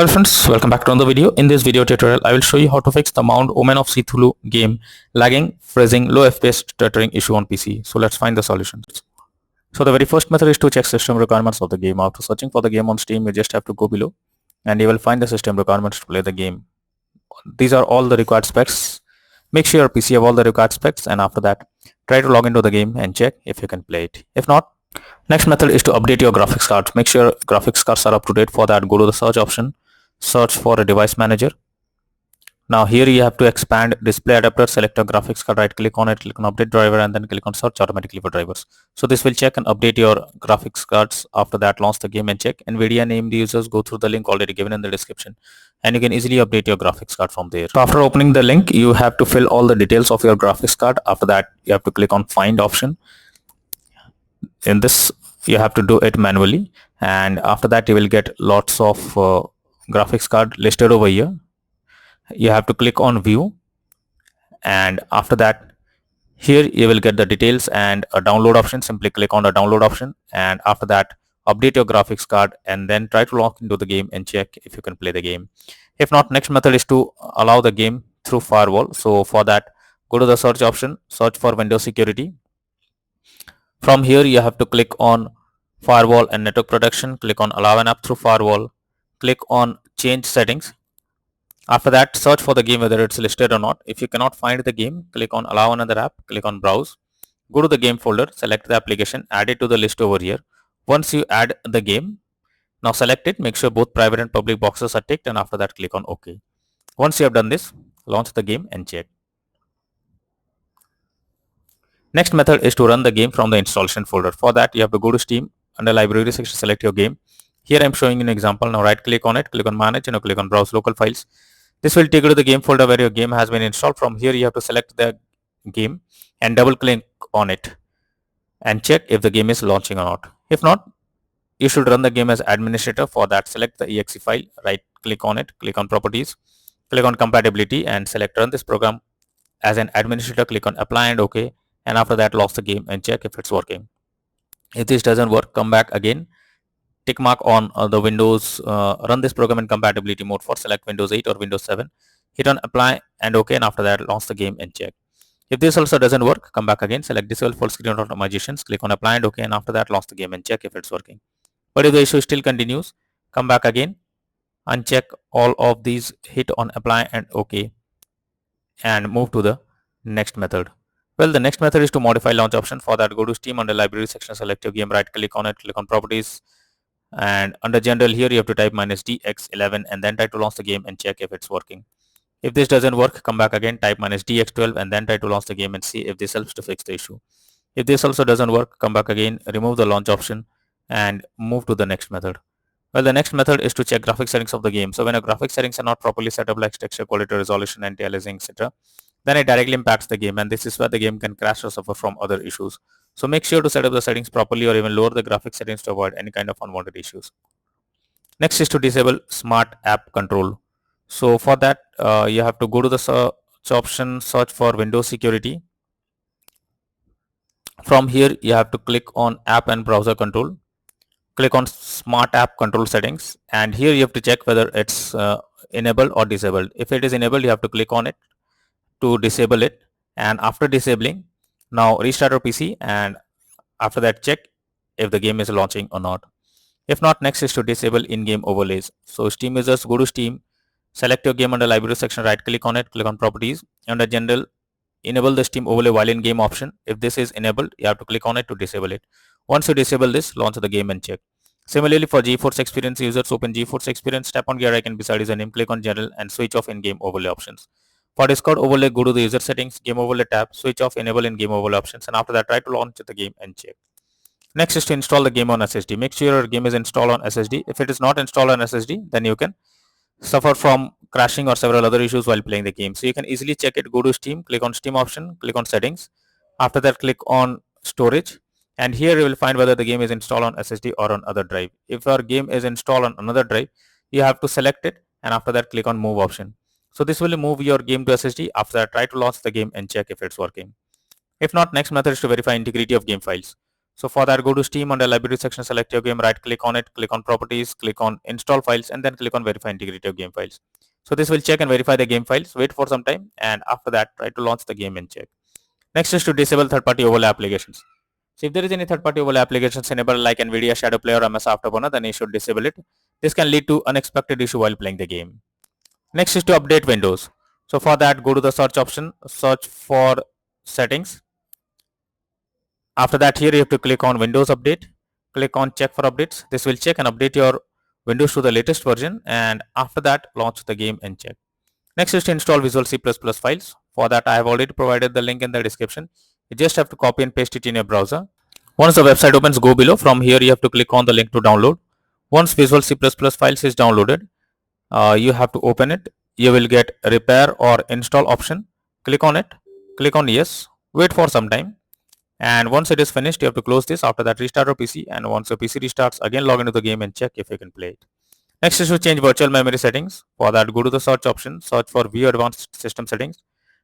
Hello friends, welcome back to another video. In this video tutorial, I will show you how to fix the Mound Omen of Cthulhu game lagging, freezing, low FPS stuttering issue on PC. So let's find the solutions. So the very first method is to check system requirements of the game. After searching for the game on Steam, you just have to go below and you will find the system requirements to play the game. These are all the required specs. Make sure your PC have all the required specs, and after that, try to log into the game and check if you can play it. If not, next method is to update your graphics cards. Make sure graphics cards are up to date. For that, go to the search option, search for a device manager. Now here you have to expand display adapter, select a graphics card, right click on it, click on update driver, and then click on search automatically for drivers. So this will check and update your graphics cards. After that, launch the game and check. NVIDIA named users, go through the link already given in the description, and you can easily update your graphics card from there. So after opening the link, you have to fill all the details of your graphics card. After that, you have to click on find option. In this, you have to do it manually, and after that you will get lots of graphics card listed over here. You have to click on view, and after that here you will get the details and a download option. Simply click on the download option, and after that update your graphics card and then try to log into the game and check if you can play the game. If not, next method is to allow the game through firewall. So for that, go to the search option, search for Windows security. From here you have to click on firewall and network protection, click on allow an app through firewall, click on change settings. After that, search for the game whether it's listed or not. If you cannot find the game, click on allow another app, click on browse, go to the game folder, select the application, add it to the list over here. Once you add the game, now select it, make sure both private and public boxes are ticked, and after that click on OK. Once you have done this, launch the game and check. Next method is to run the game from the installation folder. For that, you have to go to Steam, under library section, select your game. Here I am showing you an example. Now right click on it, click on manage, and click on browse local files. This will take you to the game folder where your game has been installed. From here you have to select the game and double click on it and check if the game is launching or not. If not, you should run the game as administrator. For that, select the exe file, right click on it, click on properties, click on compatibility, and select run this program as an administrator. Click on apply and OK, and after that launch the game and check if it's working. If this doesn't work, come back again, tick mark on the Windows, run this program in compatibility mode. For select Windows 8 or Windows 7, hit on apply and OK, and after that launch the game and check. If this also doesn't work, come back again, select disable full screen automatizations, click on apply and OK, and after that launch the game and check if it's working. But if the issue still continues, come back again, uncheck all of these, hit on apply and OK, and move to the next method. Well, the next method is to modify launch option. For that, go to Steam, under library section, select your game, right click on it, click on properties, and under general here you have to type -dx11 and then try to launch the game and check if it's working. If this doesn't work, come back again, type -dx12 and then try to launch the game and see if this helps to fix the issue. If this also doesn't work, come back again, remove the launch option and move to the next method. Well, the next method is to check graphic settings of the game. So when a graphic settings are not properly set up, like texture quality, resolution, anti-aliasing, etc., then it directly impacts the game, and this is where the game can crash or suffer from other issues. So make sure to set up the settings properly, or even lower the graphic settings to avoid any kind of unwanted issues. Next is to disable smart app control. So for that, you have to go to the search option, search for Windows security. From here you have to click on app and browser control, click on smart app control settings, and here you have to check whether it's enabled or disabled. If it is enabled, you have to click on it to disable it, and after disabling, now restart your PC, and after that check if the game is launching or not. If not, next is to disable in-game overlays. So Steam users, go to Steam, select your game under library section, right click on it, click on properties, under general, enable the Steam overlay while in game option. If this is enabled, you have to click on it to disable it. Once you disable this, launch the game and check. Similarly, for GeForce Experience users, open GeForce Experience, tap on gear icon beside username, click on general and switch off in-game overlay options. For Discord overlay, go to the user settings, game overlay tab, switch off enable in-game overlay options, and after that try to launch the game and check. Next is to install the game on SSD. Make sure your game is installed on SSD. If it is not installed on SSD, then you can suffer from crashing or several other issues while playing the game. So you can easily check it. Go to Steam, click on Steam option, click on settings. After that, click on storage, and here you will find whether the game is installed on SSD or on other drive. If your game is installed on another drive, you have to select it, and after that click on move option. So this will move your game to SSD. After that, try to launch the game and check if it's working. If not, next method is to verify integrity of game files. So for that, go to Steam, under library section, select your game, right click on it, click on properties, click on install files, and then click on verify integrity of game files. So this will check and verify the game files. Wait for some time, and after that try to launch the game and check. Next is to disable third-party overlay applications. So if there is any third-party overlay applications enabled like NVIDIA Shadow Player or MS Afterburner, then you should disable it. This can lead to unexpected issue while playing the game. Next is to update Windows. So for that, go to the search option, search for settings. After that, here you have to click on Windows Update, click on check for updates. This will check and update your Windows to the latest version, and after that launch the game and check. Next is to install Visual C++ files. For that, I have already provided the link in the description. You just have to copy and paste it in your browser. Once the website opens, go below. From here you have to click on the link to download. Once Visual C++ files is downloaded, you have to open it. You will get repair or install option. Click on it, click on yes, wait for some time, and once it is finished you have to close this. After that, restart your PC, and once your PC restarts, again log into the game and check if you can play it. Next is to change virtual memory settings. For that, go to the search option, search for view advanced system settings,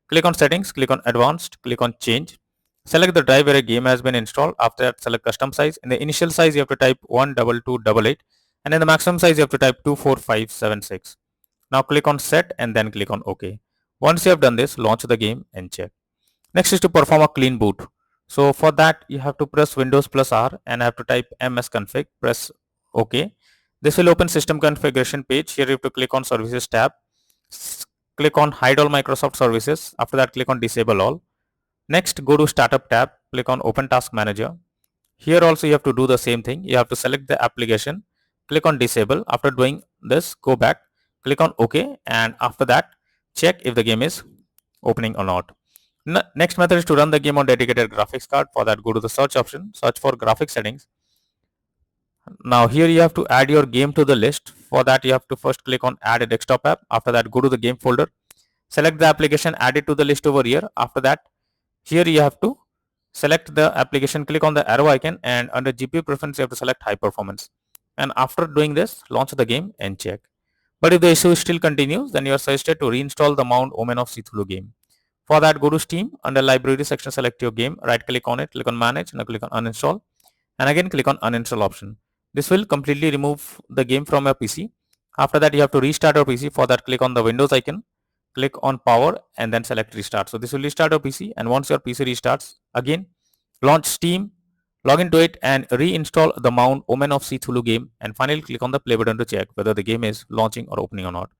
click on settings, click on advanced, click on change, select the drive where a game has been installed. After that, select custom size. In the initial size you have to type 12288, and in the maximum size you have to type 24576. Now click on set and then click on OK. Once you have done this, launch the game and check. Next is to perform a clean boot. So for that, you have to press Windows plus R and have to type msconfig, press OK. This will open system configuration page. Here you have to click on services tab, click on hide all Microsoft services. After that, click on disable all. Next, go to startup tab, click on open task manager. Here also you have to do the same thing. You have to select the application, click on disable. After doing this, go back, click on OK, and after that check if the game is opening or not. Next method is to run the game on dedicated graphics card. For that, go to the search option, search for graphics settings. Now here you have to add your game to the list. For that, you have to first click on add a desktop app. After that, go to the game folder, select the application, add it to the list over here. After that, here you have to select the application, click on the arrow icon, and under GPU preference you have to select high performance. And after doing this, launch the game and check. But if the issue still continues, then you are suggested to reinstall the Mound Omen of Cthulhu game. For that, go to Steam, under library section, select your game, right click on it, click on manage, now click on uninstall, and again click on uninstall option. This will completely remove the game from your PC. After that, you have to restart your PC. For that, click on the Windows icon, click on power, and then select restart. So this will restart your PC, and once your PC restarts, again launch Steam, log into it, and reinstall the Mound Omen of Cthulhu game, and finally click on the play button to check whether the game is launching or opening or not.